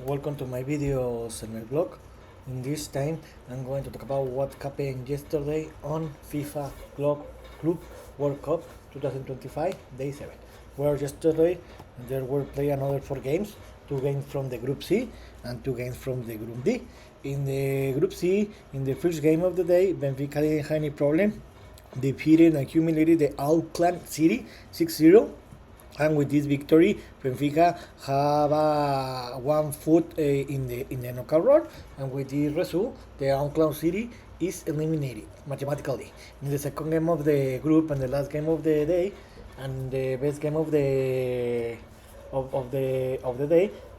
Welcome to my video summer blog. In this time, I'm going to talk about what happened yesterday on FIFA Club World Cup 2025 Day 7. Where yesterday there were played another 4 games, 2 games from the Group C and 2 games from the Group D. In the Group C, in the first game of the day, Benfica didn't have any problem, defeated and humiliated the Auckland City 6-0, and with this victory, Benfica have 1 foot in the knockout round, and with this result, the Auckland City is eliminated mathematically. In the second game of the group and the last game of the day, and the best game of the day,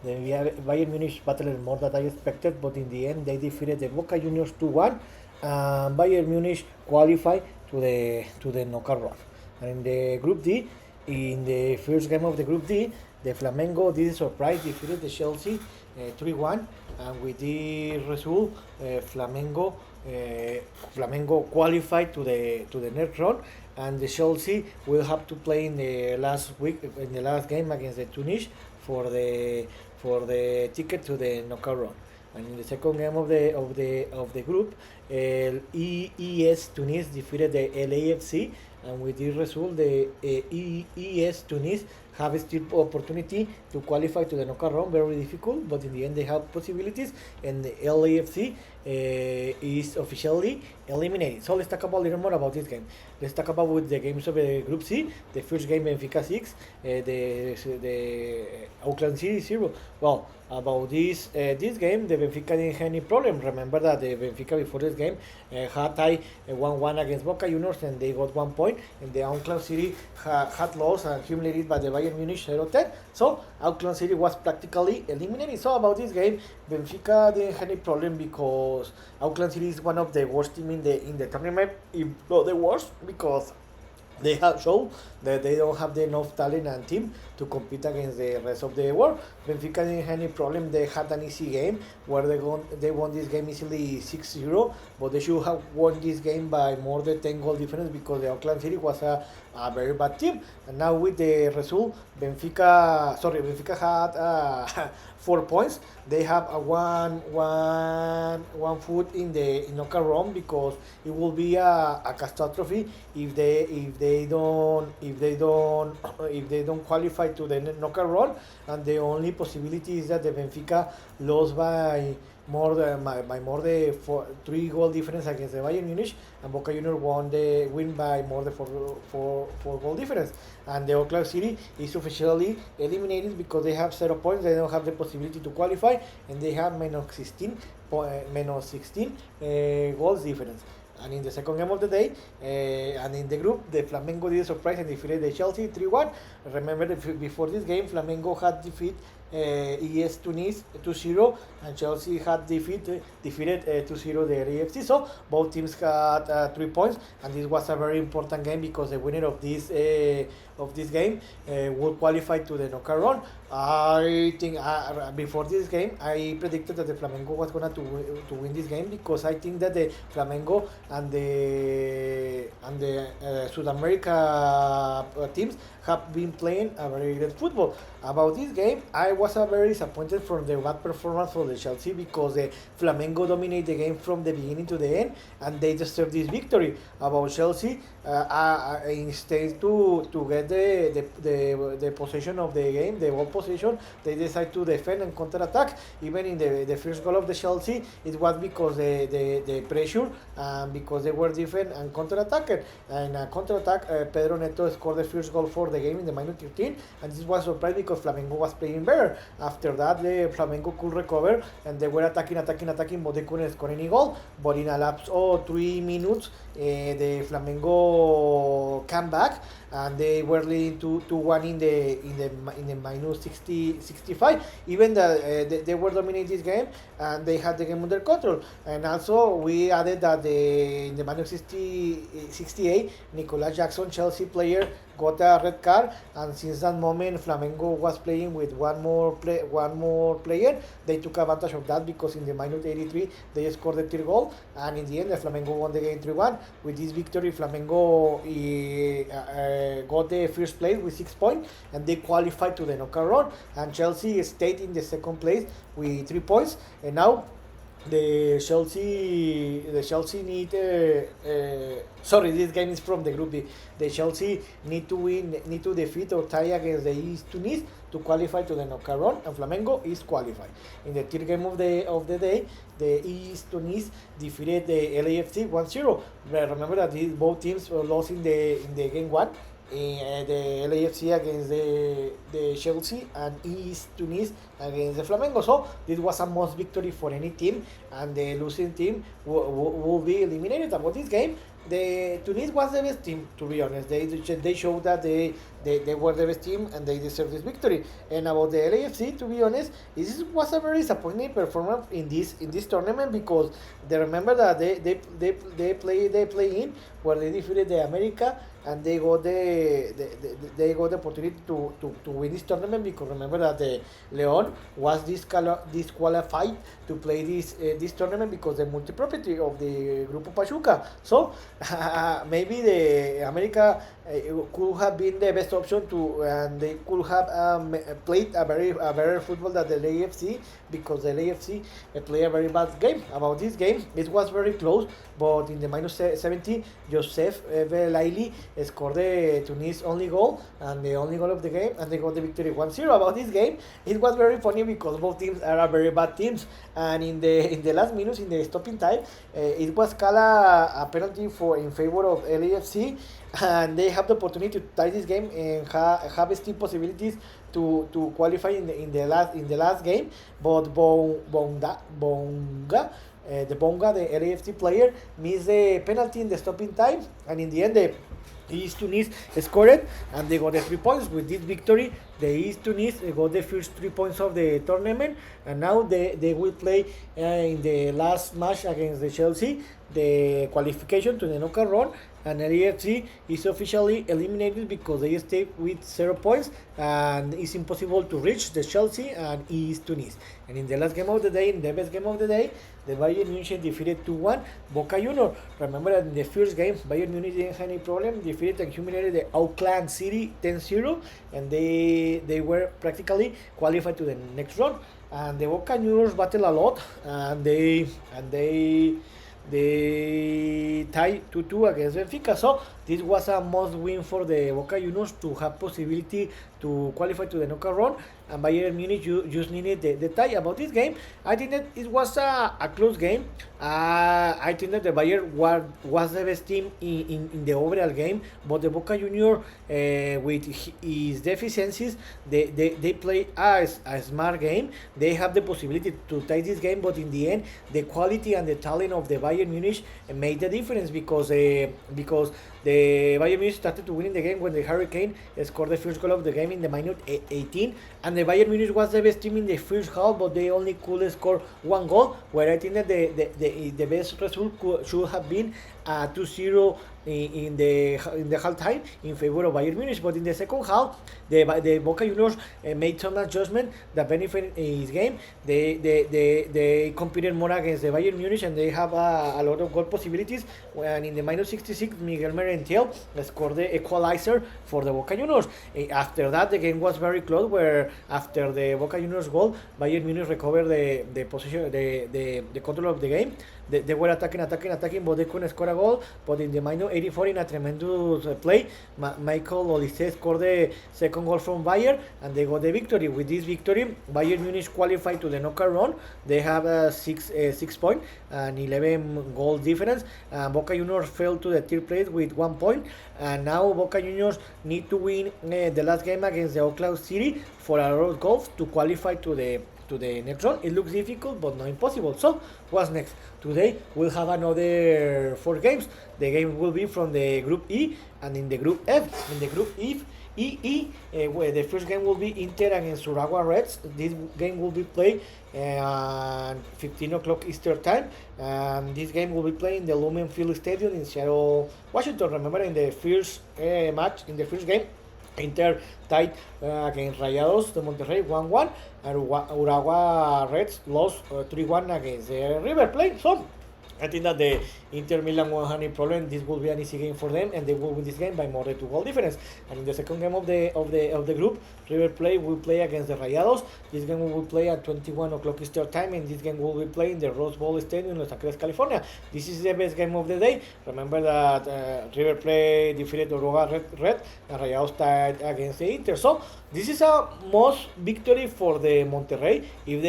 the Bayern Munich battled more than I expected, but in the end, they defeated the Boca Juniors 2-1, and Bayern Munich qualified to the knockout round. And in the Group D, in the first game of the Group D, the Flamengo did a surprise defeated the Chelsea 3-1, and with this result, Flamengo qualified to the next round, and the Chelsea will have to play in the last game against the Tunis for the ticket to the knockout round. And in the second game of the group, ES Tunis defeated the LAFC, and with this result, the ES Tunis have still opportunity to qualify to the knockout round. Very difficult, but in the end they have possibilities, and the LAFC is officially eliminated. So let's talk about a little more about this game. Let's talk about with the games of the Group C. The first game, Benfica 6, the Auckland City 0. Well, about this game, the Benfica didn't have any problem. Remember that the Benfica before this game had tied 1-1 against Boca Juniors, and they got 1 point. And the Auckland City had lost and humiliated by the Bayern Munich 0-10. So Auckland City was practically eliminated. So about this game, Benfica didn't have any problem because Auckland City is one of the worst teams in the tournament, if not the worst, because they have shown that they don't have enough talent and team to compete against the rest of the world. Benfica didn't have any problem. They had an easy game where they won this game easily 6-0, but they should have won this game by more than 10 goal difference because the Auckland City was a very bad team. And now with the result, Benfica had 4 points. They have a one foot in the knockout round because it will be a catastrophe if they don't qualify to the knockout round. And the only possibility is that the Benfica lost by more than 3 goal difference against the Bayern Munich, and Boca Juniors win by more than four goal difference. And the Auckland City is officially eliminated because they have 0 points. They don't have the possibility to qualify, and they have minus 16 goals difference. And in the second game of the day, and in the group, the Flamengo did a surprise and defeated the Chelsea 3-1. Remember that before this game, Flamengo had defeated ES Tunis 2-0, and Chelsea had defeated 2-0 the AFC. So both teams had 3 points, and this was a very important game because the winner of this game will qualify to the knockout round. I think before this game, I predicted that the Flamengo was going to win this game because I think that the Flamengo and the South America teams have been playing a very good football. About this game, I was very disappointed from the bad performance for the Chelsea because the Flamengo dominated the game from the beginning to the end, and they deserved this victory. About Chelsea, instead to get the possession of the game, the ball possession, they decide to defend and counter attack. Even in the first goal of the Chelsea, it was because the pressure, because they were defend and counter attacked. And counter attack, Pedro Neto scored the first goal for the game in the minute 13, and this was surprised because Flamengo was playing better. After that, the Flamengo could recover, and they were attacking, but they couldn't score any goal. But in a lapse of 3 minutes, the Flamengo came back, and they were leading 2-1 in the minus 65. Even they were dominating this game, and they had the game under control. And also we added that in the minus 68, Nicolas Jackson, Chelsea player, got a red card, and since that moment Flamengo was playing with one more player. They took advantage of that because in the minute 83 they scored the third goal, and in the end the Flamengo won the game 3-1. With this victory, Flamengo got the first place with 6 points, and they qualified to the knockout round. And Chelsea stayed in the second place with 3 points, and now the Chelsea need sorry, this game is from the group B. The Chelsea need to defeat or tie against the ES Tunis to qualify to the knockout round, and Flamengo is qualified. In the third game of the day, the ES Tunis defeated the LAFC 1-0. Remember that both teams were lost in the game 1. The LAFC against the Chelsea, and ES Tunis against the Flamengo. So this was a must victory for any team, and the losing team will be eliminated. About this game, the Tunis was the best team, to be honest. They showed that they were the best team and they deserved this victory. And about the LAFC, to be honest, this was a very disappointing performance in this tournament, because they remember that they play in where they defeated the America, and they got the opportunity to win this tournament, because remember that the Leon was disqualified to play this tournament because the multi-property of the Grupo Pachuca. So maybe the America could have been the best option and they could have played a better football than the LAFC, because the LAFC played a very bad game. About this game, it was very close, but in the minus 70, Joseph Belaili scored the Tunis only goal, and the only goal of the game, and they got the victory 1-0. About this game, it was very funny because both teams are very bad teams, and in the last minutes, in the stopping time, it was called a penalty in favor of LAFC, and they have the opportunity to tie this game and have still possibilities to qualify in the last game, but Bonga, the LAFC player, missed the penalty in the stopping time, and in the end the ES Tunis scored, and they got the 3 points. With this victory, the ES Tunis got the first 3 points of the tournament, and now they will play in the last match against the Chelsea, the qualification to the knockout round, and the LAFC is officially eliminated because they stay with 0 points, and it's impossible to reach the Chelsea and ES Tunis. And in the last game of the day, in the best game of the day, the Bayern Munich defeated 2-1 Boca Juniors. Remember that in the first game, Bayern Munich didn't have any problem, defeated and humiliated the Auckland City 10-0, and they were practically qualified to the next round. And the Boca Juniors battled a lot, and they tied 2-2 against Benfica. So this was a must win for the Boca Juniors to have possibility to qualify to the knockout round, and Bayern Munich just needed the tie. About this game, I think that it was a close game. I think that the Bayern was the best team in the overall game, but the Boca Junior, with his deficiencies, they play a smart game. They have the possibility to tie this game, but in the end, the quality and the talent of the Bayern Munich made the difference, because the Bayern Munich started to win the game when the Hurricane scored the first goal of the game in the minute 18, and the Bayern Munich was the best team in the first half, but they only could score 1 goal, where I think that the best result should have been 2-0 in the half time in favor of Bayern Munich. But in the second half, the Boca Juniors made some adjustment that benefited his game. They competed more against the Bayern Munich, and they have a lot of goal possibilities. And in the minus 66, Miguel Merentiel scored the equalizer for the Boca Juniors. After that, the game was very close, where after the Boca Juniors goal, Bayern Munich recovered the position, the control of the game. They were attacking, but they couldn't score a goal. But in the minus 84, in a tremendous play, Michael Olise scored the second goal from Bayern, and they got the victory. With this victory, Bayern Munich qualified to the knockout round. They have 6 points and 11 goal difference. Boca Juniors fell to the third place with 1 point, and now Boca Juniors need to win the last game against the Auckland City for a lot of goals to qualify to the next round. It looks difficult, but not impossible. So what's next? Today we'll have another 4 games. The game will be from the Group E and in the Group F. In the Group E, where the first game will be Inter against Urawa Reds. This game will be played at 15 o'clock Eastern time. This game will be played in the Lumen Field Stadium in Seattle, Washington. Remember, in the first match, in the first game, Inter tied against Rayados de Monterrey 1-1, and Urawa Reds lost 3-1 against River Plate. So I think that the Inter Milan won't have any problem. This will be an easy game for them, and they will win this game by more than 2-goal difference. And in the second game of the group, River Plate will play against the Rayados. This game will play at 21 o'clock Eastern time, and this game will be played in the Rose Bowl Stadium in Los Angeles, California. This is the best game of the day. Remember that River Plate defeated Urawa Red, and Rayados tied against the Inter. So this is a most victory for the Monterrey. If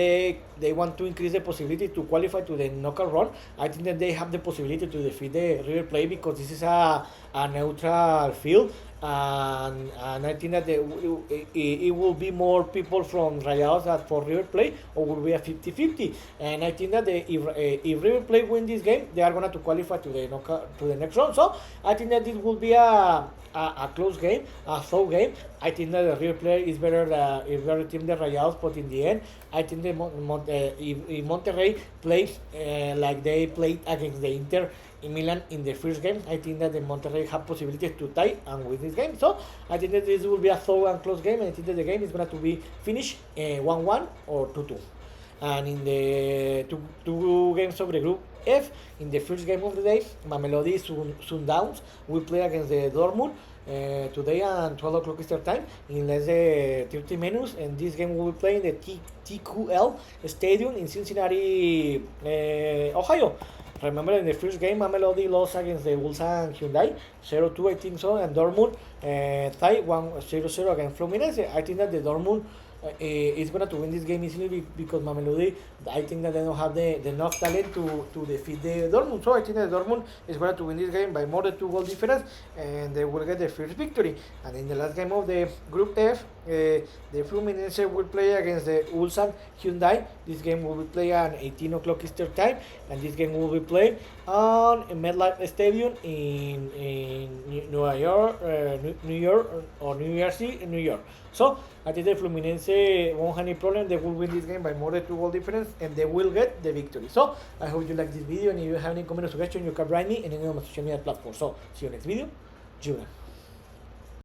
they want to increase the possibility to qualify to the knockout run, I think that they have the possibility to defeat the River Plate, because this is a neutral field, and I think that it will be more people from Rayados than for River Plate, or will be a 50-50. And I think that if River Plate win this game, they are going to qualify to the knockout, to the next round. So I think that this will be a close game, a tough game. I think that the River Plate is better team than Rayados, but in the end, I think that if Monterrey plays like they played against the Inter in Milan in the first game, I think that the Monterrey have possibilities to tie and win this game. So I think that this will be a tough and close game, and I think that the game is going to be finished 1-1 or 2-2. And in the two games of the group F, in the first game of the day, Mamelodi Sundowns will play against the Dortmund today at 12 o'clock Eastern time in less than 30 minutes, and this game will be playing in the TQL Stadium in Cincinnati, Ohio. Remember, in the first game, Mamelodi lost against the Ulsan Hyundai 0-2, I think so, and Dortmund tied 1-0 against Fluminense. I think that the Dortmund is going to win this game easily, because Mamelodi, I think that they don't have the enough talent to defeat the Dortmund. So I think that Dortmund is going to win this game by more than 2-goal difference, and they will get the first victory. And in the last game of the Group F, the Fluminense will play against the Ulsan Hyundai. This game will be played at 18 o'clock Eastern time, and this game will be played on MetLife Stadium in New York, or New Jersey, in New York. So I think the Fluminense won't have any problem. They will win this game by more than 2-goal difference, and they will get the victory. So I hope you like this video, and if you have any comment or suggestion, you can write me in any of my social media platforms. So see you next video. Juna.